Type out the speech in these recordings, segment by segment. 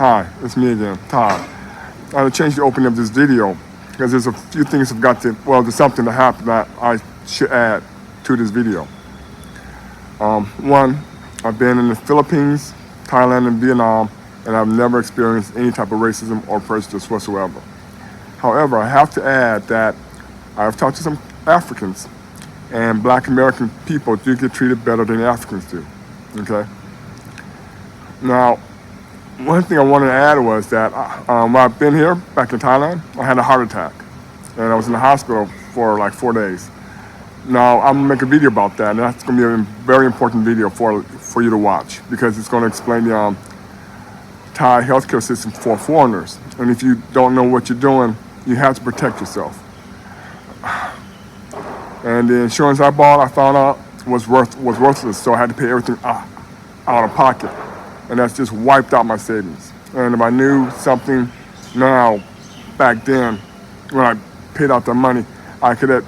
Hi, it's me again, Todd. I had to change the opening of this video because there's a few things I've got to, well, there's something that happened that I should add to this video. One, I've been in the Philippines, Thailand, and Vietnam, and I've never experienced any type of racism or prejudice whatsoever. However, I have to add that I've talked to some Africans, and Black American people do get treated better than Africans do, okay? Now, one thing I wanted to add was that when I've been here, back in Thailand, I had a heart attack, and I was in the hospital for like 4 days. Now, I'm gonna make a video about that, and that's gonna be a very important video for you to watch, because it's gonna explain the Thai healthcare system for foreigners. And if you don't know what you're doing, you have to protect yourself. And the insurance I bought, I found out, was worthless, so I had to pay everything out of pocket. And that's just wiped out my savings. And if I knew something now, back then, when I paid out the money, I could have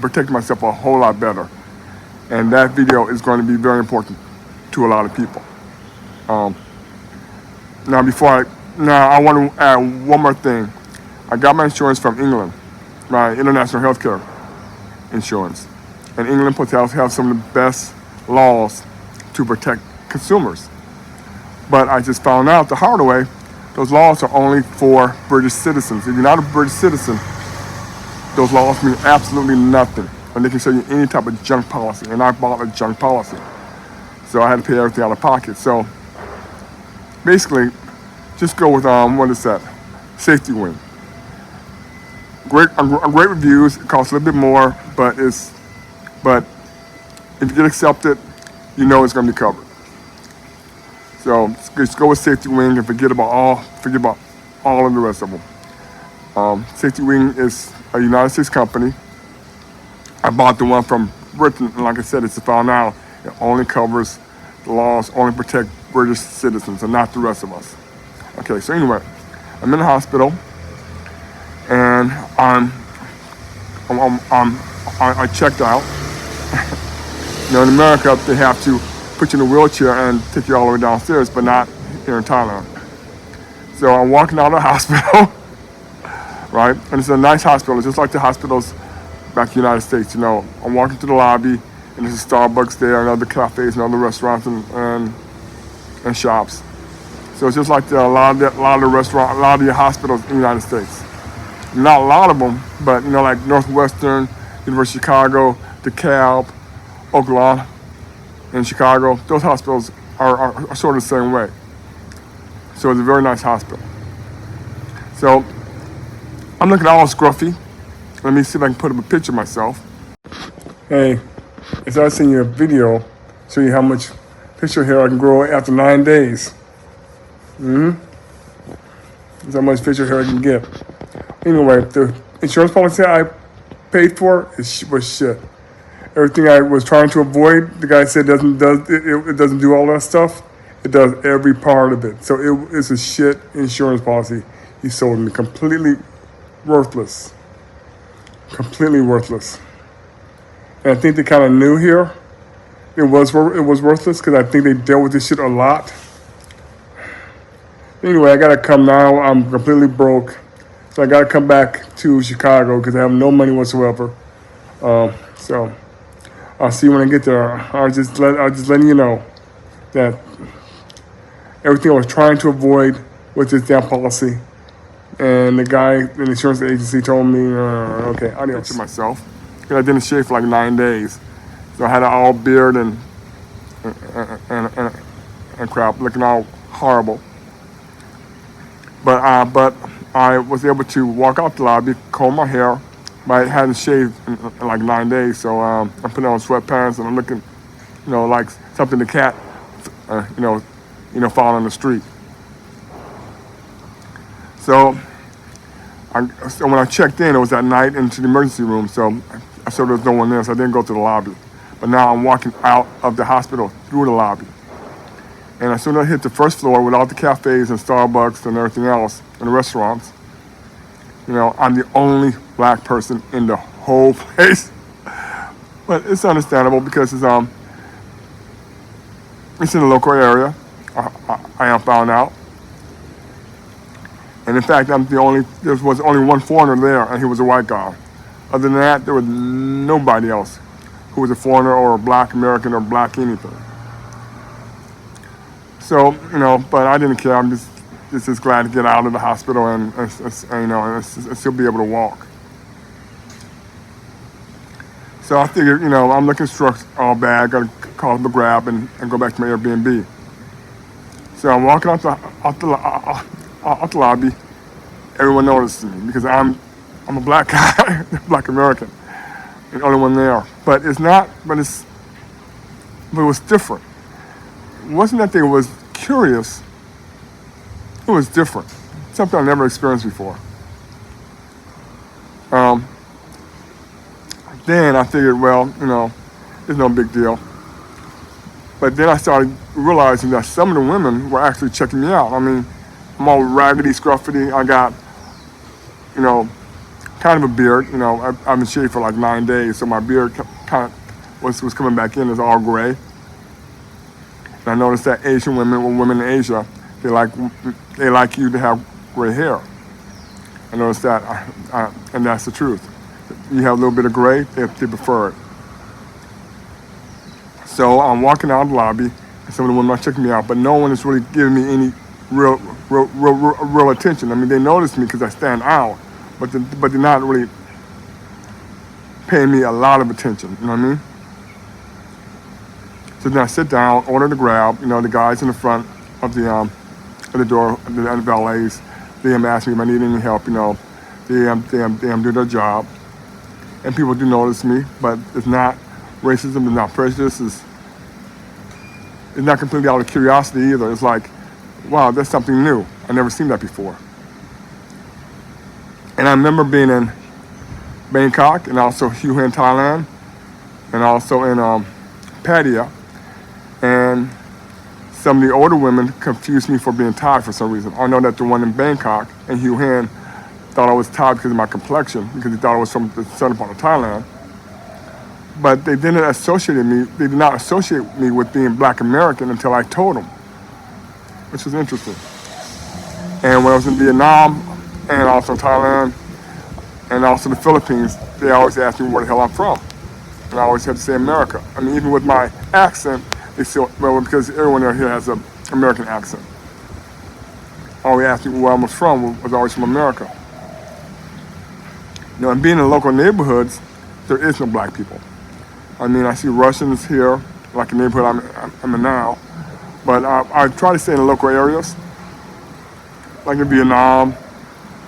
protected myself a whole lot better. And that video is going to be very important to a lot of people. Now I want to add one more thing. I got my insurance from England, my international healthcare insurance. And England have some of the best laws to protect consumers. But I just found out the hard way, those laws are only for British citizens. If you're not a British citizen, those laws mean absolutely nothing. And they can show you any type of junk policy. And I bought a junk policy. So I had to pay everything out of pocket. So basically, just go with, what is that? Safety Wing. Great reviews, it costs a little bit more, but if you get accepted, you know it's gonna be covered. So just go with Safety Wing and forget about all of the rest of them. Safety Wing is a United States company. I bought the one from Britain, and like I said, it's found out it only covers the laws, only protect British citizens and not the rest of us. Okay, so anyway, I'm in the hospital, and I checked out. You know, in America, they have to put you in a wheelchair and take you all the way downstairs, but not here in Thailand. So I'm walking out of the hospital, right? And it's a nice hospital, just like the hospitals back in the United States. You know, I'm walking to the lobby, and there's a Starbucks there, and other cafes, and other restaurants and shops. So it's just like a lot of the hospitals in the United States. Not a lot of them, but you know, like Northwestern, University of Chicago, DeKalb, Oklahoma, in Chicago, those hospitals are sort of the same way. So it's a very nice hospital. So I'm looking all scruffy. Let me see if I can put up a picture of myself. Hey, as I seen your video, show you how much facial hair I can grow after 9 days. That's how much facial hair I can get. Anyway, the insurance policy I paid for was shit. Everything I was trying to avoid, the guy said it doesn't do all that stuff. It does every part of it. So it's a shit insurance policy. He sold me completely worthless. Completely worthless. And I think they kind of knew here it was worthless, because I think they dealt with this shit a lot. Anyway, I gotta come now. I'm completely broke. So I gotta come back to Chicago because I have no money whatsoever. So I'll see you when I get there. I'll just letting you know that everything I was trying to avoid with this damn policy. And the guy in the insurance agency told me, okay, I didn't to myself. Because I didn't shave for like 9 days. So I had an all beard and crap, looking all horrible. But I was able to walk out the lobby, comb my hair, but I hadn't shaved in like 9 days, so I'm putting on sweatpants and I'm looking, you know, like something the cat, fall on the street. So when I checked in, it was at night into the emergency room, so I saw there was no one there, so I didn't go to the lobby. But now I'm walking out of the hospital through the lobby. And as soon as I hit the first floor with all the cafes and Starbucks and everything else and the restaurants, you know, I'm the only Black person in the whole place. But it's understandable because it's in a local area. I am found out. And in fact, there was only one foreigner there, and he was a white guy. Other than that, there was nobody else who was a foreigner or a black American or black anything. So, but I didn't care. I'm just glad to get out of the hospital and still be able to walk. So I figured, I'm looking struck all bad. Got to call up a Grab and go back to my Airbnb. So I'm walking out the lobby. Everyone noticed me because I'm a black guy, black American, the only one there. But it was different. It wasn't that they was curious. It was different. Something I never experienced before. Then I figured, well, it's no big deal. But then I started realizing that some of the women were actually checking me out. I mean, I'm all raggedy, scruffy. I got, kind of a beard. I've been shaved for like 9 days, so my beard kind of was coming back in. It's all gray. And I noticed that Asian women in Asia, they like you to have gray hair. I noticed that, and that's the truth. You have a little bit of gray, they prefer it. So I'm walking out of the lobby, and some of the women are checking me out, but no one is really giving me any real attention. I mean, they notice me because I stand out, but they're not really paying me a lot of attention. You know what I mean? So then I sit down, order the Grab. The guys in the front of the door, the valets, they ask me if I need any help. They do their job. And people do notice me, but it's not racism, it's not prejudice, it's not completely out of curiosity either. It's like, wow, that's something new. I've never seen that before. And I remember being in Bangkok and also Hue Hin, Thailand, and also in Pattaya. And some of the older women confused me for being Thai for some reason. I know that the one in Bangkok and Hue Hin thought I was Thai because of my complexion, because he thought I was from the southern part of Thailand. But they did not associate me with being black American until I told them, which was interesting. And when I was in Vietnam and also Thailand and also the Philippines, they always asked me where the hell I'm from. And I always had to say America. I mean, even with my accent, they still, well, because everyone here has an American accent. Always asked me where I was from, was always from America. And being in local neighborhoods, there is no black people. I mean, I see Russians here, like the neighborhood I'm in now, but I try to stay in the local areas, like in Vietnam,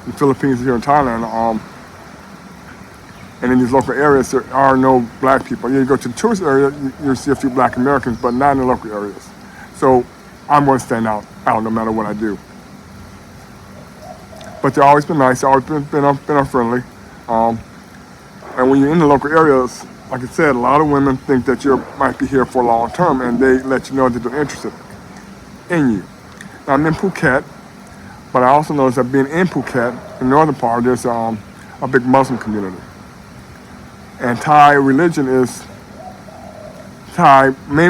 the Philippines, here in Thailand, and in these local areas, there are no black people. You go to the tourist area, you'll see a few black Americans, but not in the local areas. So I'm going to stand out no matter what I do. But they've always been nice, they've always been friendly. And when you're in the local areas, like I said, a lot of women think that you might be here for long term, and they let you know that they're interested in you. Now, I'm in Phuket, but I also noticed that being in Phuket, the northern part, there's a big Muslim community. And Thai main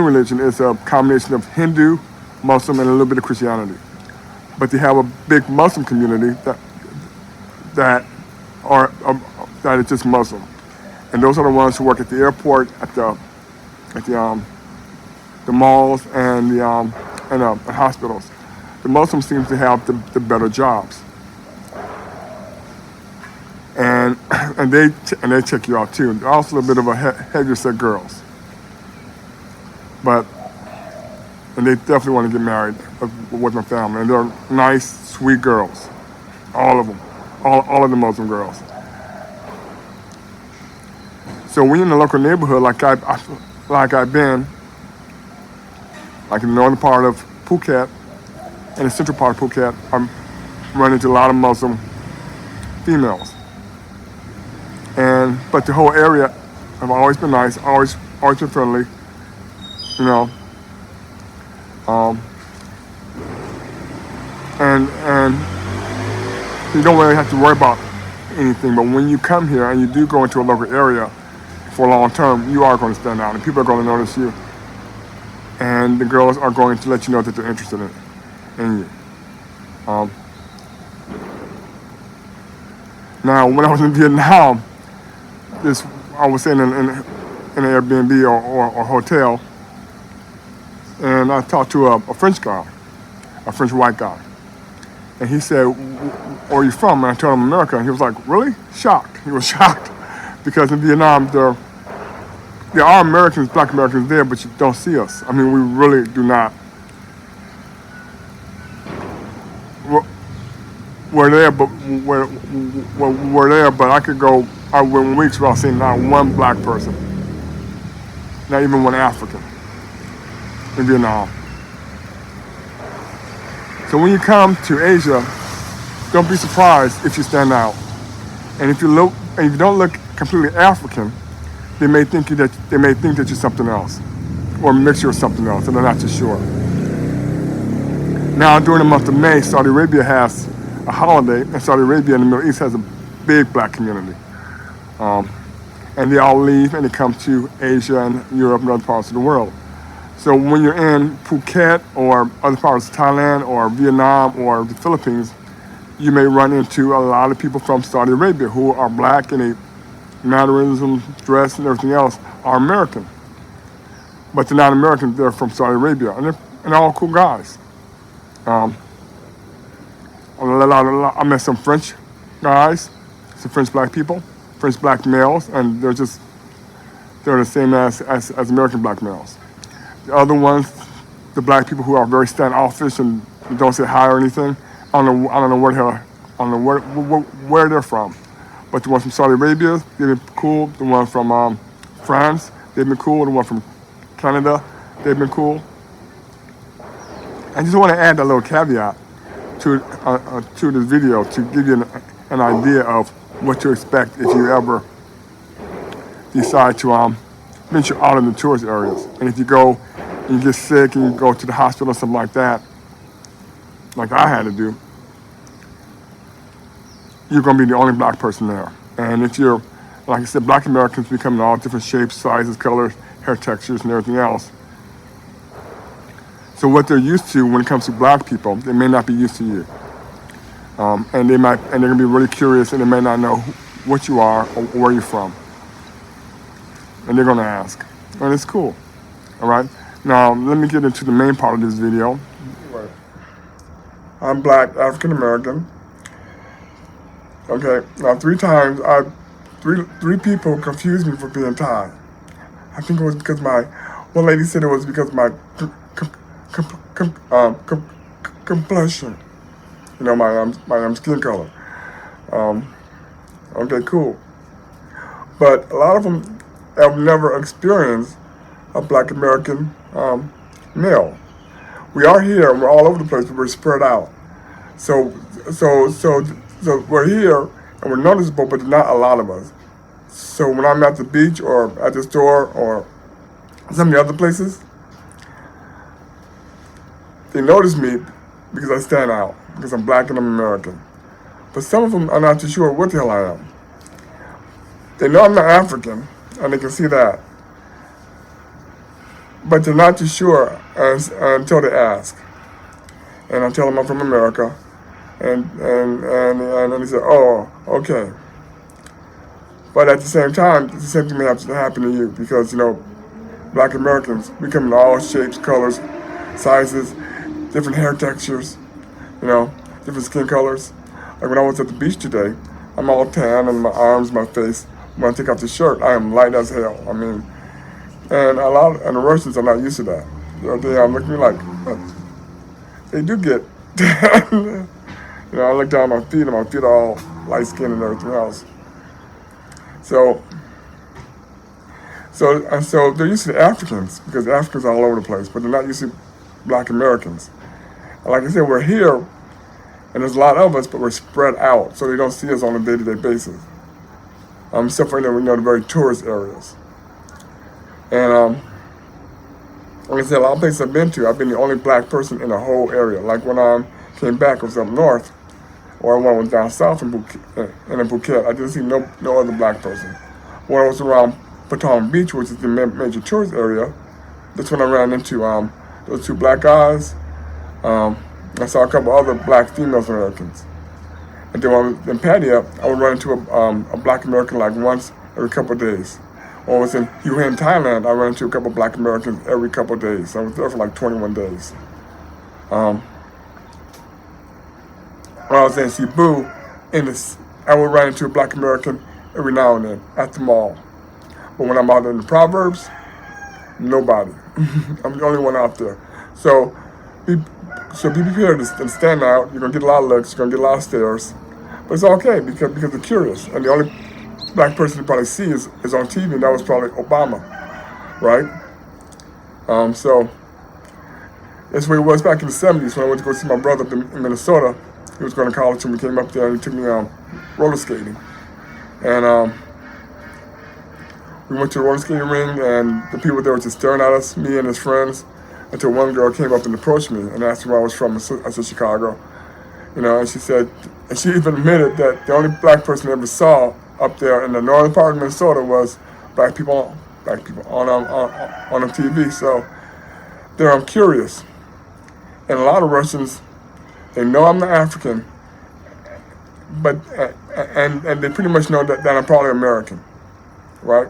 religion is a combination of Hindu, Muslim, and a little bit of Christianity. But they have a big Muslim community that is just Muslim, and those are the ones who work at the airport, at the malls, and the hospitals. The Muslims seem to have the better jobs, and they check you out too. They're also a bit of a heavier set girls, and they definitely want to get married with my family, and they're nice, sweet girls, all of them, all of the Muslim girls. So when you're in the local neighborhood, like I've been, like in the northern part of Phuket and the central part of Phuket, I'm running into a lot of Muslim females. But the whole area have always been nice, always been friendly, and you don't really have to worry about anything. But when you come here and you do go into a local area for long term, you are going to stand out, and people are going to notice you, and the girls are going to let you know that they're interested in you. Now, when I was in Vietnam, I was staying in an Airbnb or hotel, and I talked to a French guy, a French white guy. And he said, "Where are you from?" And I told him America. And he was like, "Really?" Shocked. He was shocked. Because in Vietnam, there are Americans, black Americans there, but you don't see us. I mean, we really do not. We're there, but I could go, I went weeks without seeing not one black person. Not even one African in Vietnam. So when you come to Asia, don't be surprised if you stand out. And if you don't look completely African, they may think that you're something else, or a mixture of something else, and they're not too sure. Now during the month of May, Saudi Arabia has a holiday, and Saudi Arabia in the Middle East has a big black community. And they all leave and they come to Asia and Europe and other parts of the world. So when you're in Phuket or other parts of Thailand or Vietnam or the Philippines, you may run into a lot of people from Saudi Arabia who are black, and they mannerisms, dress, and everything else are American. But they're not American, they're from Saudi Arabia, and they're all cool guys. I met some French guys, some French black people, French black males, and they're the same as American black males. The other ones, the black people who are very standoffish and don't say hi or anything, I don't know where they're from. But the one from Saudi Arabia, they've been cool. The one from France, they've been cool. The one from Canada, they've been cool. I just want to add a little caveat to this video to give you an idea of what to expect if you ever decide to venture out in the tourist areas. And if you go and you get sick and you go to the hospital or something like that, like I had to do, you're going to be the only black person there. And if you're, like I said, black Americans become in all different shapes, sizes, colors, hair textures, and everything else. So what they're used to when it comes to black people, they may not be used to you. And they're going to be really curious, and they may not know what you are or where you're from. And they're going to ask. And it's cool. All right? Now, let me get into the main part of this video. I'm black, African American. Okay, now three people confused me for being Thai. I think it was because one lady said it was because my complexion, my skin color. Okay, cool. But a lot of them have never experienced a black American male. We are here, and we're all over the place, but we're spread out. So we're here, and we're noticeable, but not a lot of us. So when I'm at the beach or at the store or some of the other places, they notice me because I stand out, because I'm black and I'm American. But some of them are not too sure what the hell I am. They know I'm not African, and they can see that. But they're not too sure until they ask. And I tell them I'm from America. And then they say, "Oh, okay." But at the same time, the same thing may have to happen to you because, black Americans, we come in all shapes, colors, sizes, different hair textures, different skin colors. Like when I was at the beach today, I'm all tan on my arms, my face. When I take off the shirt, I am light as hell. I mean, and the Russians are not used to that. They look at me like, they do get tan. I look down at my feet, and my feet are all light skinned and everything else. So they're used to the Africans because the Africans are all over the place, but they're not used to black Americans. And like I said, we're here, and there's a lot of us, but we're spread out, so they don't see us on a day-to-day basis. Except for the very tourist areas. And like I said, a lot of places I've been to, I've been the only black person in the whole area. Like when I came back, it was up north, or when I was down south in Phuket, I didn't see no other black person. When I was around Patong Beach, which is the major tourist area, that's when I ran into those two black guys. I saw a couple other black female Americans. And then when I was in Padia, I would run into a black American like once every couple of days. When I was in Hue, Thailand, I ran into a couple of black Americans every couple of days. I was there for like 21 days. When I was in Cebu, I would run into a black American every now and then at the mall. But when I'm out in the Proverbs, nobody. I'm the only one out there. So be prepared to stand out. You're gonna get a lot of looks. You're gonna get a lot of stares, but it's okay because they're curious. And the only black person you probably see is on TV, and that was probably Obama, right? So that's the way it was back in the 70s when I went to go see my brother up in Minnesota. He was going to college, and we came up there and he took me roller skating. And we went to the roller skating ring, and the people there were just staring at us, me and his friends, until one girl came up and approached me and asked me where I was from. I said Chicago, and she said, and she even admitted that the only black person I ever saw up there in the northern part of Minnesota was black people on the TV. So I'm curious, and a lot of Russians, they know I'm not African, but and they pretty much know that I'm probably American, right?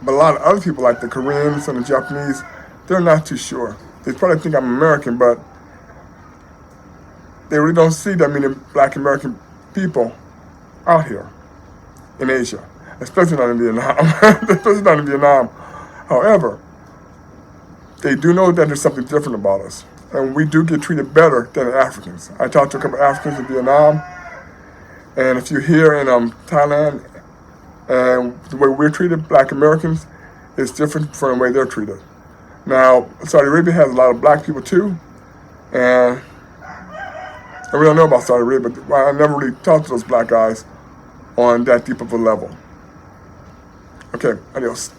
But a lot of other people, like the Koreans and the Japanese, they're not too sure. They probably think I'm American, but they really don't see that many black American people out here in Asia, especially not in Vietnam. Especially not in Vietnam. However, they do know that there's something different about us, and we do get treated better than the Africans. I talked to a couple of Africans in Vietnam, and if you're here in Thailand, and the way we're treated, black Americans, is different from the way they're treated. Now, Saudi Arabia has a lot of black people too, and I really don't know about Saudi Arabia, but I never really talked to those black guys on that deep of a level. Okay, adios.